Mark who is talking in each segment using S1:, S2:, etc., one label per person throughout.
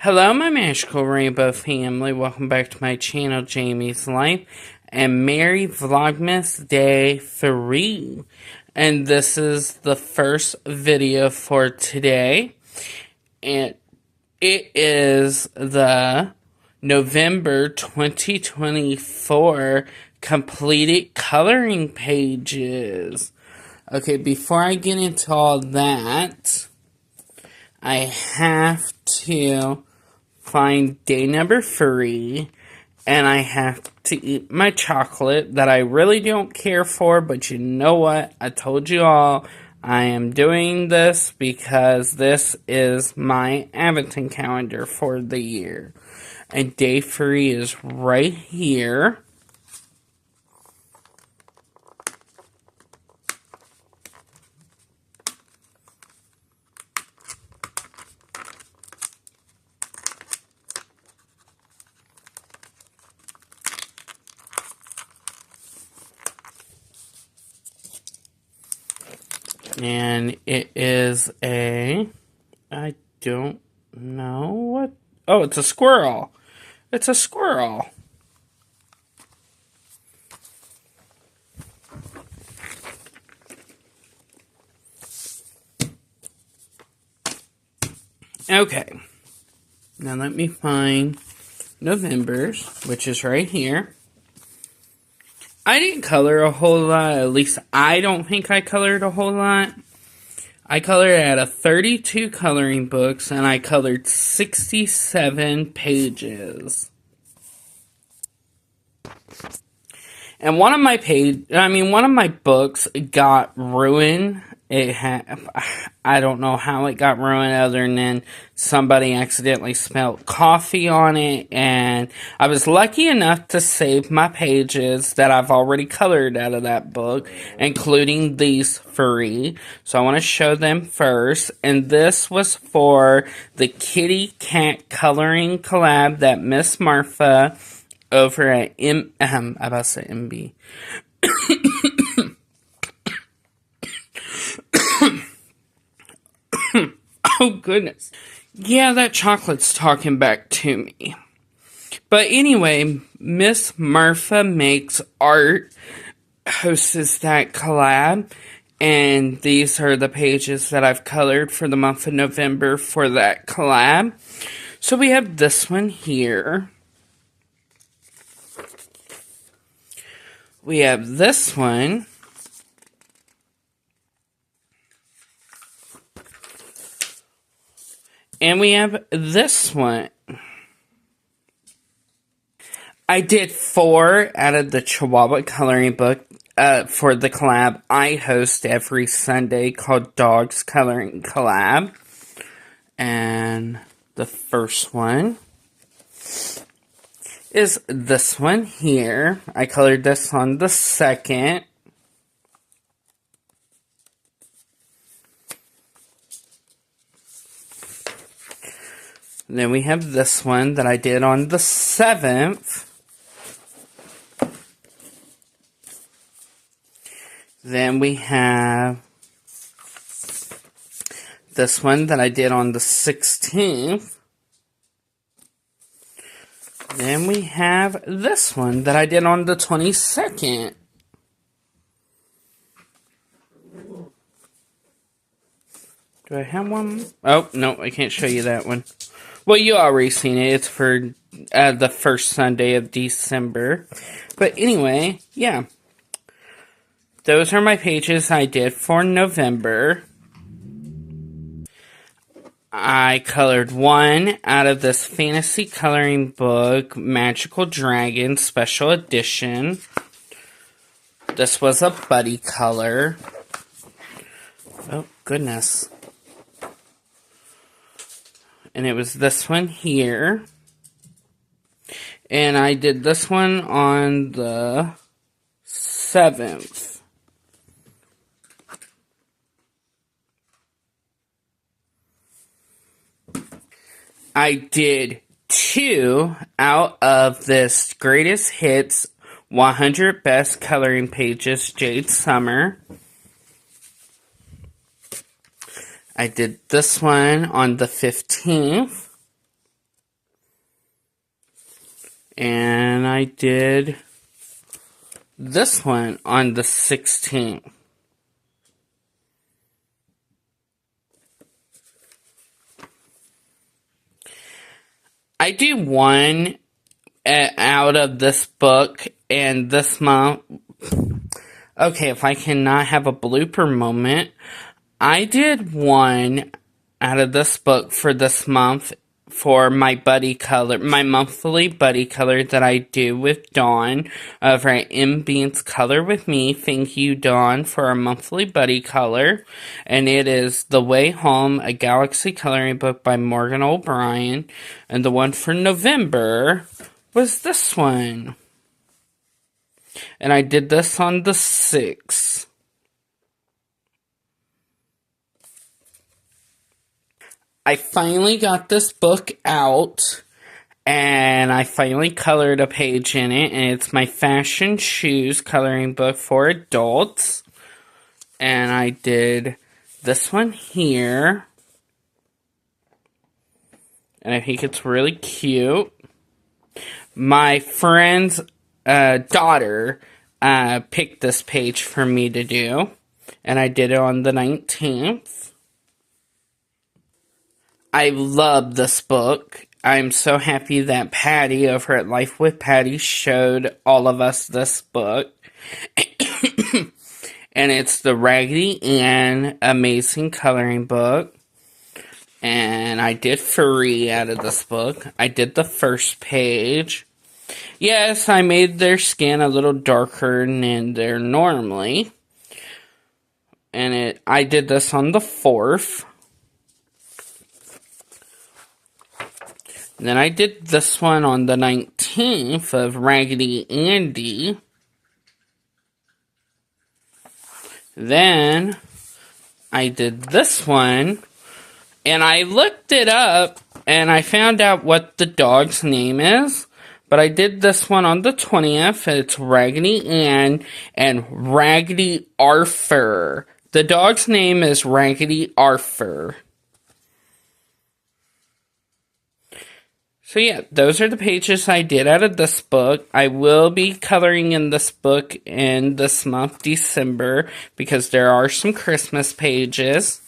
S1: Hello, my magical rainbow family. Welcome back to my channel, Jamie's Life, and Merry Vlogmas Day 3. And this is the first video for today. And it is the November 2024 completed coloring pages. Okay, before I get into all that, I have to find day number 3, and I have to eat my chocolate that I really don't care for, but you know what? I told you all I am doing this because this is my adventing calendar for the year. And day 3 is right here. And it is I don't know what, oh, it's a squirrel. It's a squirrel. Okay. Now let me find November's, which is right here. I didn't color a whole lot, at least I don't think I colored a whole lot. I colored out of 32 coloring books, and I colored 67 pages. And one of my books got ruined. I don't know how it got ruined other than somebody accidentally spilled coffee on it, and I was lucky enough to save my pages that I've already colored out of that book, including these 3. So I want to show them first, and this was for the Kitty Cat coloring collab that Miss Martha over at MB. Oh, goodness. Yeah, that chocolate's talking back to me. But anyway, Miss Martha Makes Art hosts that collab. And these are the pages that I've colored for the month of November for that collab. So we have this one here. We have this one. And we have this one. I did 4 out of the Chihuahua coloring book for the collab I host every Sunday called Dogs Coloring Collab. And the first one is this one here. I colored this on the 2nd. Then we have this one that I did on the 7th. Then we have this one that I did on the 16th. Then we have this one that I did on the 22nd. Do I have one? Oh, no, I can't show you that one. Well, you already seen it. It's for the first Sunday of December. But anyway, yeah. Those are my pages I did for November. I colored 1 out of this fantasy coloring book, Magical Dragon Special Edition. This was a buddy color. Oh, goodness. And it was this one here. And I did this one on the 7th. I did 2 out of this Greatest Hits 100 Best Coloring Pages Jade Summer. I did this one on the 15th. And I did this one on the 16th. I do one out of this book, and this month, okay, if I cannot have a blooper moment, I did one out of this book for this month for my buddy color, my monthly buddy color that I do with Dawn over at M Beans Color With Me. Thank you, Dawn, for our monthly buddy color. And it is The Way Home, a Galaxy coloring book by Morgan O'Brien. And the one for November was this one. And I did this on the 6th. I finally got this book out, and I finally colored a page in it, and it's my fashion shoes coloring book for adults. And I did this one here, and I think it's really cute. My friend's daughter picked this page for me to do, and I did it on the 19th. I love this book. I'm so happy that Patty over at Life with Patty showed all of us this book. And it's the Raggedy Ann Amazing Coloring Book. And I did 3 out of this book. I did the first page. Yes, I made their skin a little darker than they're normally. And I did this on the 4th. Then I did this one on the 19th of Raggedy Andy. Then I did this one, and I looked it up, and I found out what the dog's name is. But I did this one on the 20th. It's Raggedy Ann and Raggedy Arthur. The dog's name is Raggedy Arthur. So yeah, those are the pages I did out of this book. I will be coloring in this book in this month, December, because there are some Christmas pages.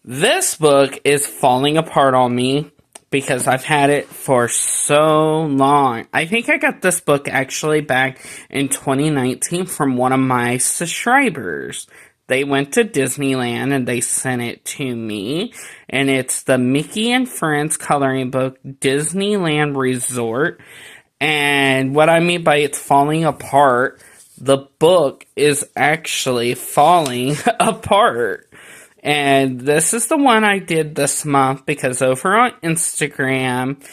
S1: This book is falling apart on me because I've had it for so long. I think I got this book actually back in 2019 from one of my subscribers. They went to Disneyland and they sent it to me. And it's the Mickey and Friends coloring book, Disneyland Resort. And what I mean by it's falling apart, the book is actually falling apart. And this is the one I did this month because over on Instagram,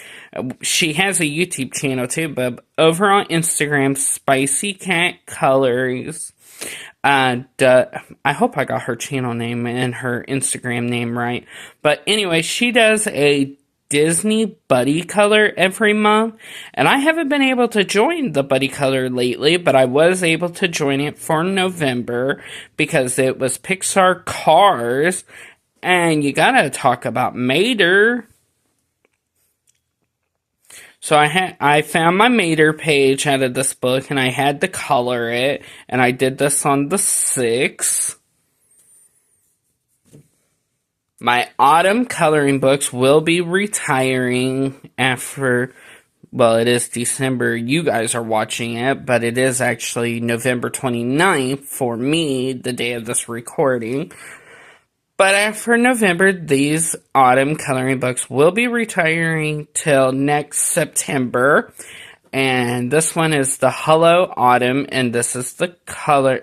S1: she has a YouTube channel too, but over on Instagram, Spicy Cat Colors. I hope I got her channel name and her Instagram name right. But anyway, she does a Disney Buddy Color every month. And I haven't been able to join the Buddy Color lately, but I was able to join it for November because it was Pixar Cars. And you gotta talk about Mater. So I found my Mater page out of this book, and I had to color it, and I did this on the 6th. My autumn coloring books will be retiring after, well, it is December. You guys are watching it, but it is actually November 29th for me, the day of this recording. But after November, these autumn coloring books will be retiring till next September. And this one is the Hello Autumn, and this is the Hello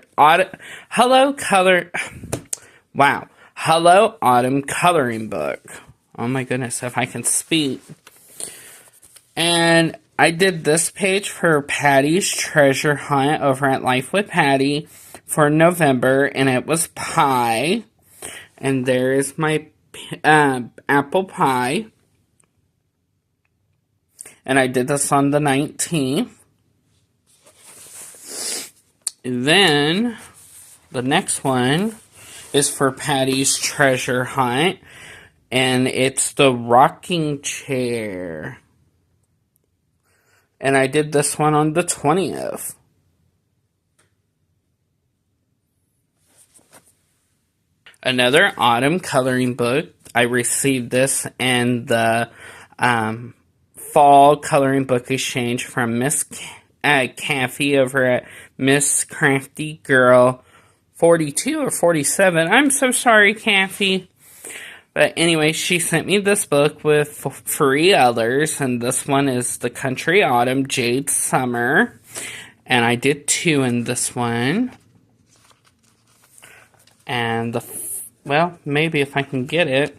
S1: Autumn coloring book. Oh my goodness, if I can speak. And I did this page for Patty's Treasure Hunt over at Life with Patty for November, and it was pie. And there is my apple pie. And I did this on the 19th. Then, the next one is for Patty's Treasure Hunt. And it's the rocking chair. And I did this one on the 20th. Another autumn coloring book. I received this in the fall coloring book exchange from Miss Kathy over at Miss Crafty Girl 42 or 47. I'm so sorry, Kathy. But anyway, she sent me this book with 3 others, and this one is The Country Autumn Jade Summer. And I did 2 in this one. And well, maybe if I can get it.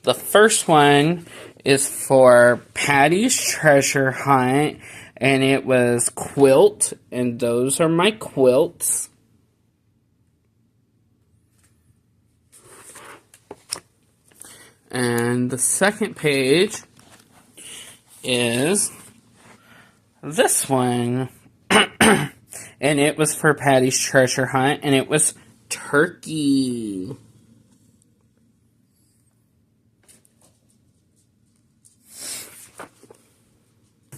S1: The first one is for Patty's Treasure Hunt, and it was quilt, and those are my quilts. And the second page is this one, and it was for Patty's Treasure Hunt, and it was turkey.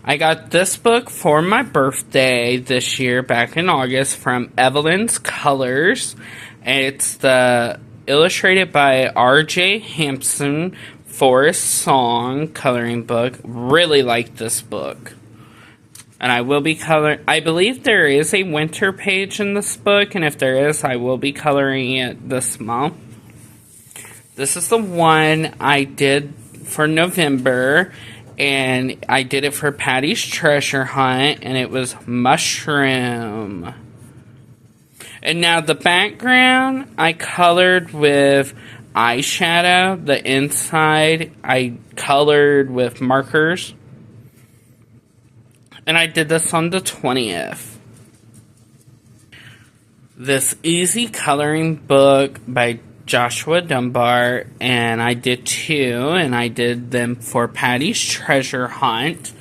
S1: I got this book for my birthday this year, back in August, from Evelyn's Colors. It's the illustrated by R.J. Hampson Forest Song coloring book. Really like this book. And I will be coloring. I believe there is a winter page in this book, and if there is, I will be coloring it this month. This is the one I did for November, and I did it for Patty's Treasure Hunt, and it was mushroom. And now the background, I colored with eyeshadow. The inside, I colored with markers. And I did this on the 20th. This easy coloring book by Joshua Dunbar, and I did 2, and I did them for Patty's Treasure Hunt.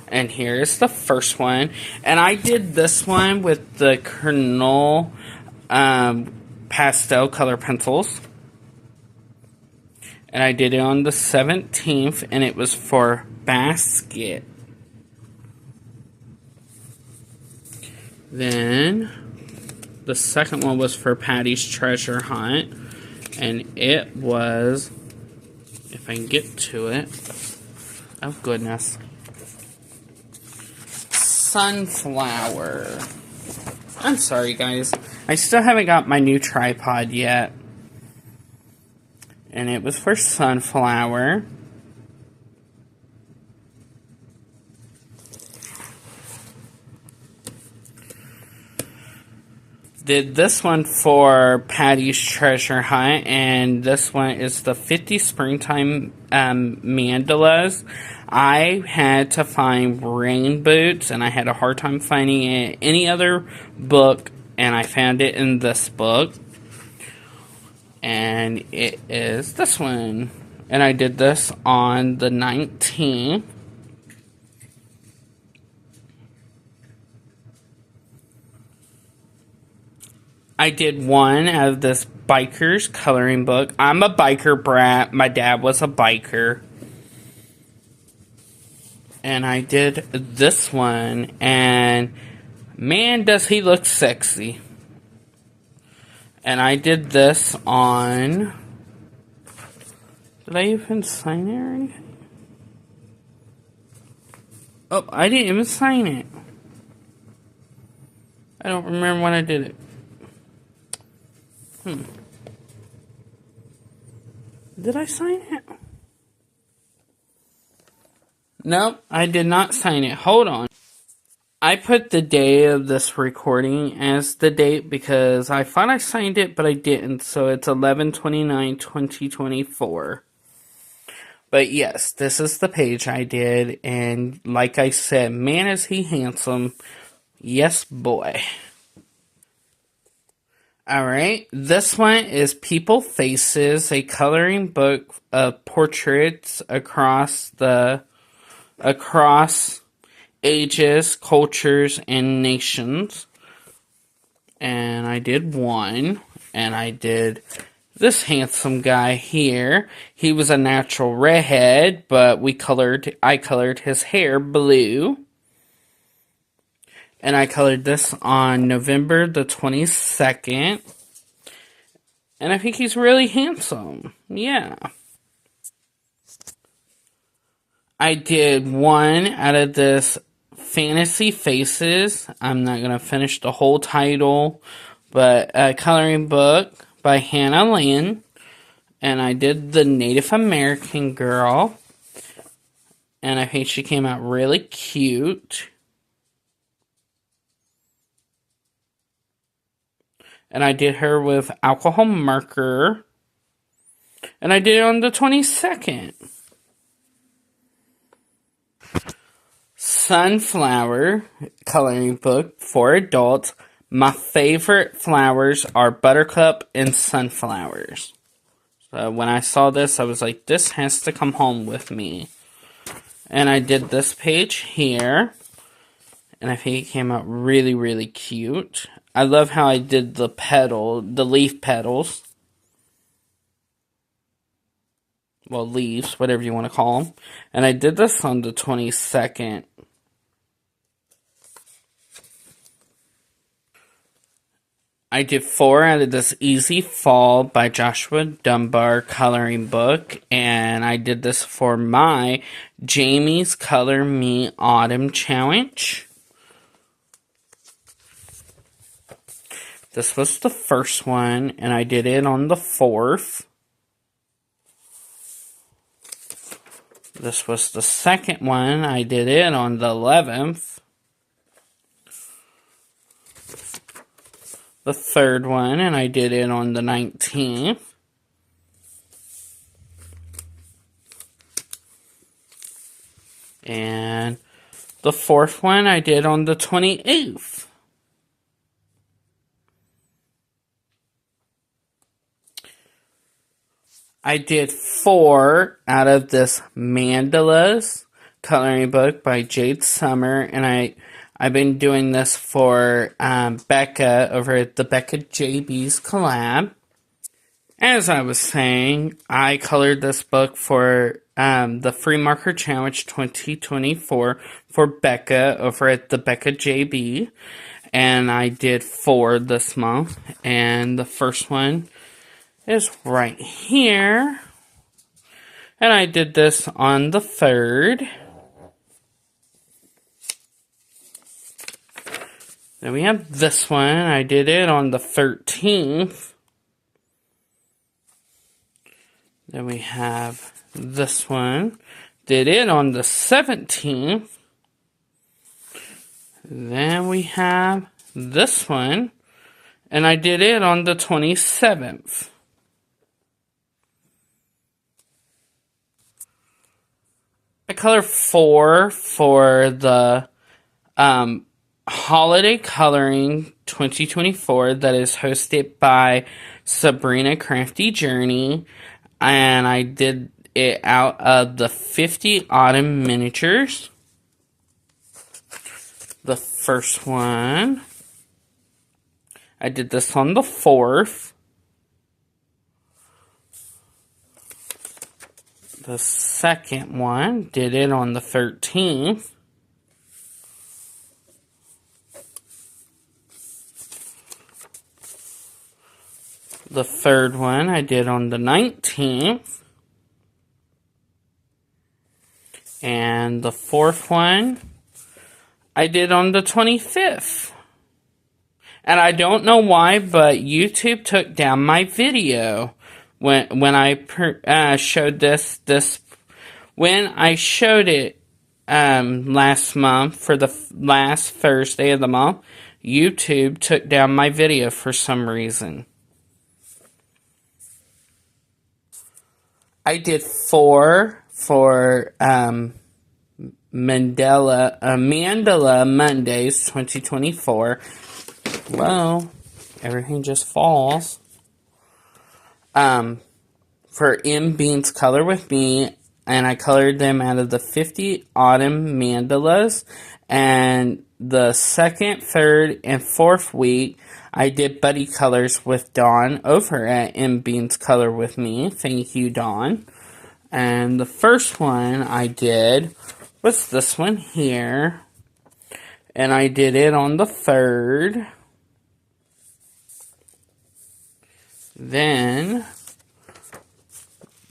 S1: And here's the first one. And I did this one with the Kernel pastel color pencils. And I did it on the 17th, and it was for Basket. Then the second one was for Patty's Treasure Hunt, and it was, if I can get to it, oh goodness, Sunflower. I'm sorry, guys. I still haven't got my new tripod yet. And it was for Sunflower. Did this one for Patty's Treasure Hunt, and this one is the 50 Springtime Mandalas. I had to find rain boots, and I had a hard time finding it in any other book, and I found it in this book. And it is this one. And I did this on the 19th. I did one out of this biker's coloring book. I'm a biker brat. My dad was a biker. And I did this one. And man, does he look sexy. And I did this on... Did I even sign it or anything? Oh, I didn't even sign it. I don't remember when I did it. Did I sign it? Nope, I did not sign it. Hold on. I put the day of this recording as the date because I thought I signed it, but I didn't. So it's 11/29/2024. But yes, this is the page I did. And like I said, man, is he handsome. Yes, boy. Alright, this one is People Faces, a coloring book of portraits across ages, cultures, and nations. And I did one, and I did this handsome guy here. He was a natural redhead, but I colored his hair blue. And I colored this on November the 22nd. And I think he's really handsome. Yeah. I did one out of this Fantasy Faces. I'm not going to finish the whole title, but a coloring book by Hannah Lynn. And I did the Native American girl. And I think she came out really cute. And I did her with alcohol marker. And I did it on the 22nd. Sunflower coloring book for adults. My favorite flowers are buttercup and sunflowers. So when I saw this, I was like, this has to come home with me. And I did this page here. And I think it came out really, really cute. I love how I did the leaf petals. Well, leaves, whatever you want to call them. And I did this on the 22nd. I did 4 out of this Easy Fall by Joshua Dunbar coloring book. And I did this for my Jamie's Color Me Autumn Challenge. This was the first one, and I did it on the 4th. This was the second one. I did it on the 11th. The third one, and I did it on the 19th. And the fourth one I did on the 28th. I did 4 out of this Mandalas coloring book by Jade Summer, and I've been doing this for Becca over at the Becca JB's collab. As I was saying, I colored this book for the Free Marker Challenge 2024 for Becca over at the Becca JB, and I did 4 this month, and the first one is right here, and I did this on the 3rd. Then we have this one. I did it on the 13th. Then we have this one. Did it on the 17th. Then we have this one. And I did it on the 27th. I colored 4 for the Holiday Coloring 2024 that is hosted by Sabrina Crafty Journey, and I did it out of the 50 Autumn Miniatures. The first one, I did this on the 4th. The second one, did it on the 13th. The third one I did on the 19th. And the fourth one I did on the 25th. And I don't know why, but YouTube took down my video when I showed this when I showed it last month for the last Thursday of the month. YouTube took down my video for some reason. I did 4 for Mandela Mondays 2024. Well, everything just falls. For M Beans Color With Me and I colored them out of the 50 Autumn Mandalas. And the second, third, and fourth week, I did buddy colors with Dawn over at M Beans Color with Me. Thank you, Dawn. And the first one I did was this one here. And I did it on the 3rd. Then,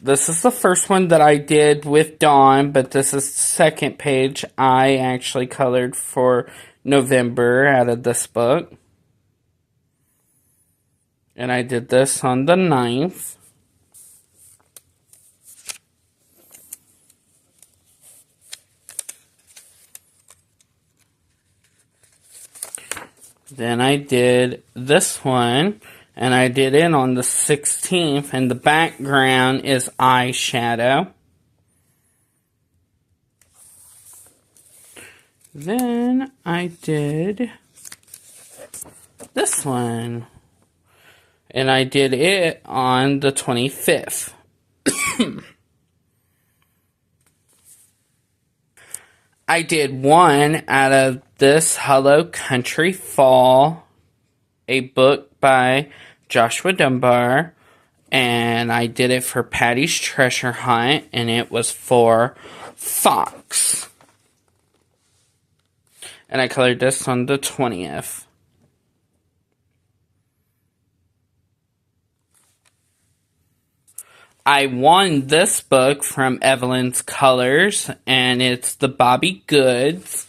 S1: this is the first one that I did with Dawn, but this is the second page I actually colored for November out of this book. And I did this on the 9th. Then I did this one, and I did it on the 16th, and the background is eyeshadow. Then I did this one, and I did it on the 25th. I did one out of this Hello Country Fall, a book by Joshua Dunbar, and I did it for Patty's Treasure Hunt, and it was for Fox. And I colored this on the 20th. I won this book from Evelyn's Colors, and it's the Bobby Goods.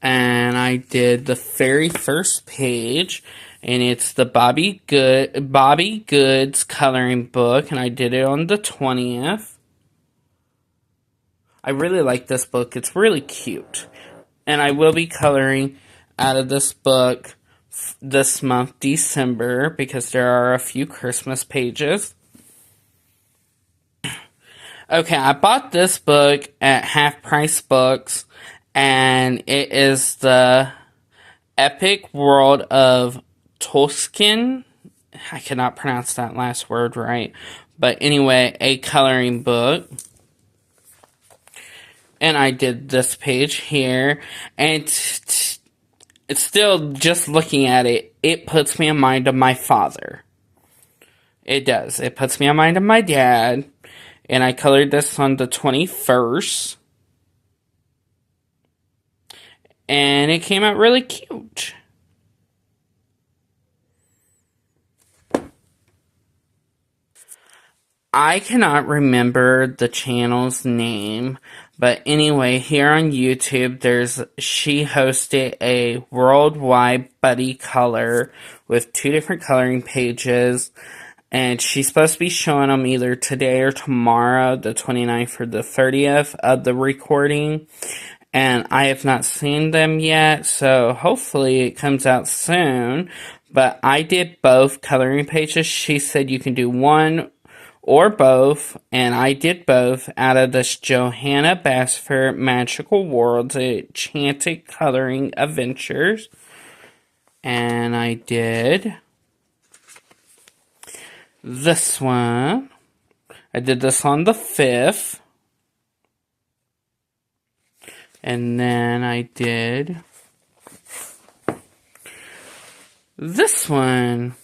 S1: And I did the very first page, and it's the Bobby Goods coloring book, and I did it on the 20th. I really like this book. It's really cute. And I will be coloring out of this book this month, December, because there are a few Christmas pages. Okay, I bought this book at Half Price Books, and it is the Epic World of Tolkien. I cannot pronounce that last word right. But anyway, a coloring book. And I did this page here, and it's still, just looking at it, it puts me in mind of my father. It does. It puts me in mind of my dad. And I colored this on the 21st. And it came out really cute. I cannot remember the channel's name. But anyway, here on YouTube, she hosted a worldwide buddy color with 2 different coloring pages. And she's supposed to be showing them either today or tomorrow, the 29th or the 30th of the recording. And I have not seen them yet, so hopefully it comes out soon. But I did both coloring pages. She said you can do one or both, and I did both out of this Johanna Basford Magical Worlds Enchanted Coloring Adventures. And I did this one. I did this on the 5th. And then I did this one.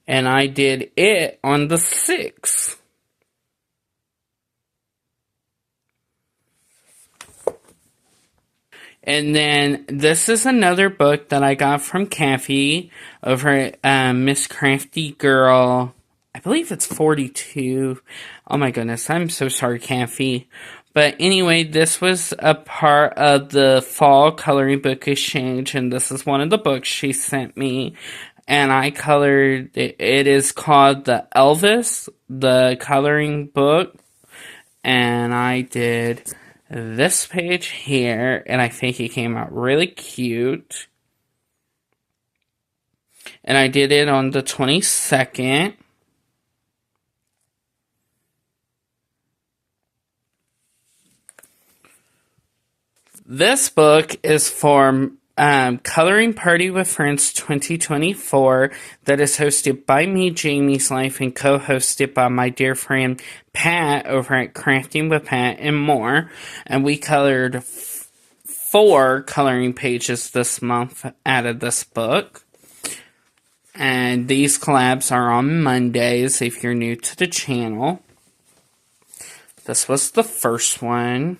S1: And I did it on the 6th. And then this is another book that I got from Kathy over at Miss Crafty Girl. I believe it's 42. Oh my goodness, I'm so sorry, Kathy. But anyway, this was a part of the Fall Coloring Book Exchange, and this is one of the books she sent me. And I colored, it is called the Elvis, the coloring book. And I did this page here, and I think it came out really cute. And I did it on the 22nd. This book is for Coloring Party with Friends 2024 that is hosted by me, Jamie's Life, and co-hosted by my dear friend Pat over at Crafting with Pat and more. And we colored 4 coloring pages this month out of this book. And these collabs are on Mondays if you're new to the channel. This was the first one.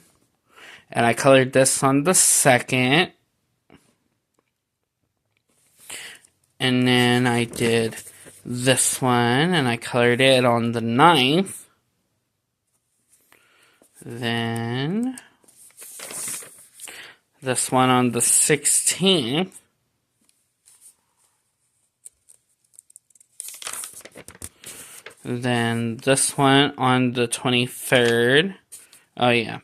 S1: And I colored this on the second. And then I did this one, and I colored it on the 9th. Then this one on the 16th. Then this one on the 23rd. Oh, yeah.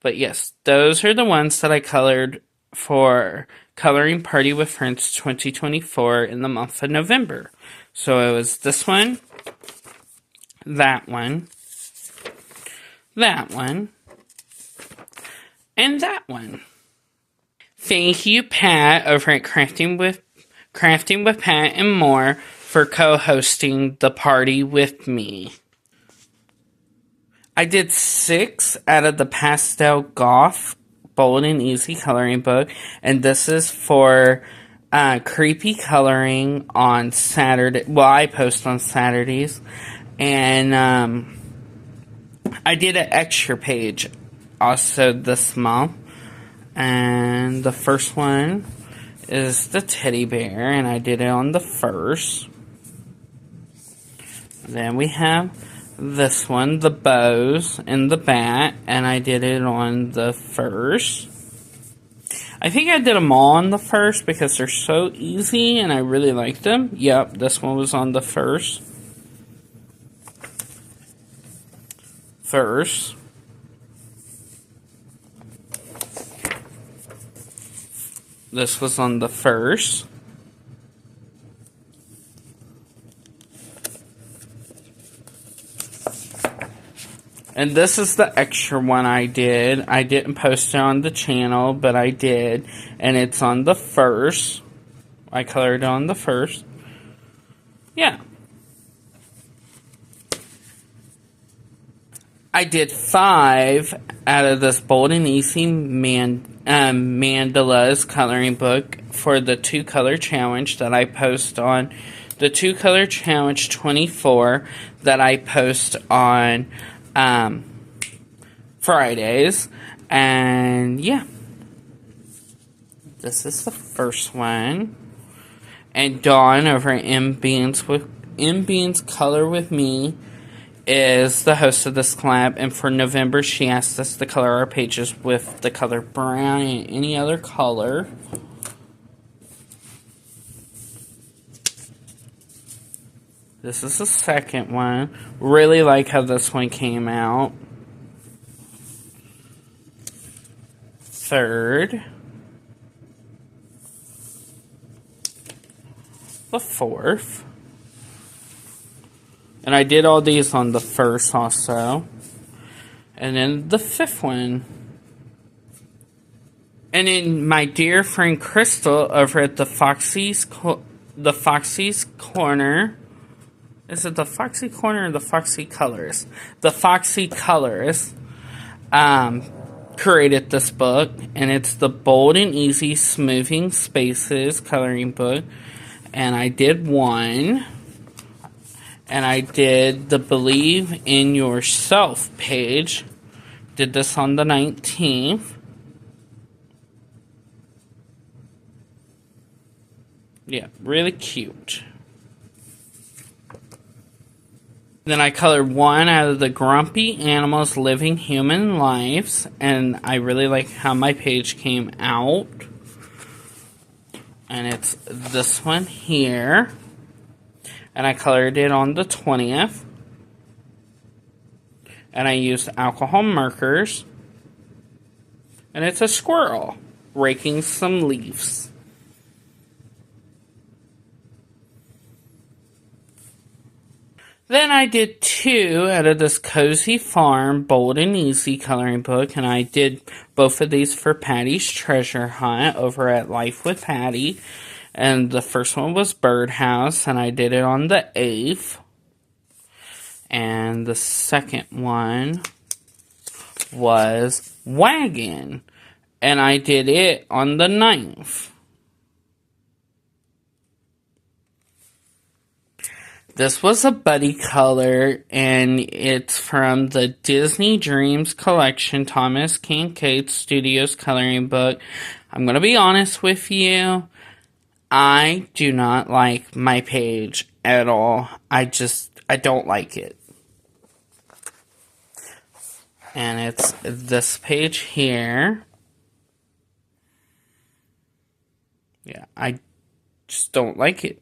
S1: But yes, those are the ones that I colored for Coloring Party with Friends 2024 in the month of November. So it was this one, that one, and that one. Thank you, Pat, over at Crafting with Pat and more for co-hosting the party with me. I did 6 out of the Pastel Goth Bold and Easy coloring book, and this is for creepy coloring on Saturday. Well, I post on Saturdays, and I did an extra page also this month, and the first one is the teddy bear, and I did it on the 1st. Then we have this one, the bows and the bat, and I did it on the 1st. I think I did them all on the 1st because they're so easy and I really like them. Yep, this one was on the 1st. This was on the 1st. And this is the extra one I did. I didn't post it on the channel, but I did. And it's on the 1st. I colored it on the 1st. Yeah. I did 5 out of this Bold and Easy Mandalas coloring book for the 2-color challenge that I post on. The 2-color challenge 24 that I post on Fridays, and yeah, this is the first one. And Dawn over at M Beans Color with Me is the host of this collab, and for November she asked us to color our pages with the color brown and any other color. This is the second one. Really like how this one came out. Third. The 4th. And I did all these on the 1st also. And then the 5th one. And then my dear friend Crystal over at the Foxy's Corner. Is it the Foxy Corner or the Foxy Colors? The Foxy Colors created this book, and it's the Bold and Easy Smoothing Spaces coloring book. And I did 1. And I did the Believe in Yourself page. Did this on the 19th. Yeah, really cute. Then I colored 1 out of the Grumpy Animals Living Human Lives, and I really like how my page came out. And it's this one here. And I colored it on the 20th. And I used alcohol markers. And it's a squirrel raking some leaves. Then I did 2 out of this Cozy Farm Bold and Easy coloring book, and I did both of these for Patty's Treasure Hunt over at Life with Patty. And the first one was Birdhouse, and I did it on the 8th. And the second one was Wagon, and I did it on the 9th. This was a buddy color, and it's from the Disney Dreams Collection, Thomas Kincaid Studios coloring book. I'm going to be honest with you. I do not like my page at all. I don't like it. And it's this page here. Yeah, I just don't like it.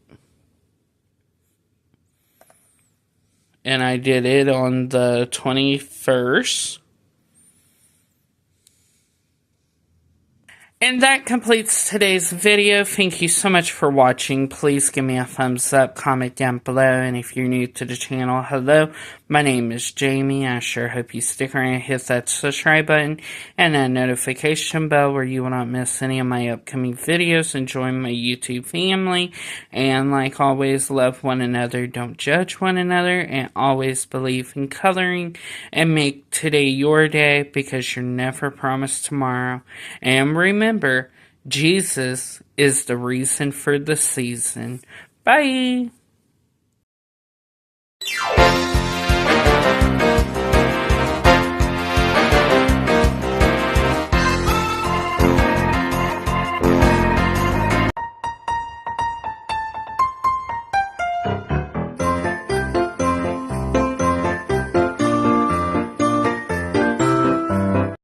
S1: And I did it on the 21st. And that completes today's video. Thank you so much for watching. Please give me a thumbs up, comment down below, and if you're new to the channel, hello. My name is Jamie. I sure hope you stick around and hit that subscribe button and that notification bell where you will not miss any of my upcoming videos, and join my YouTube family. And like always, love one another, don't judge one another, and always believe in coloring, and make today your day, because you're never promised tomorrow. And remember, Jesus is the reason for the season. Bye!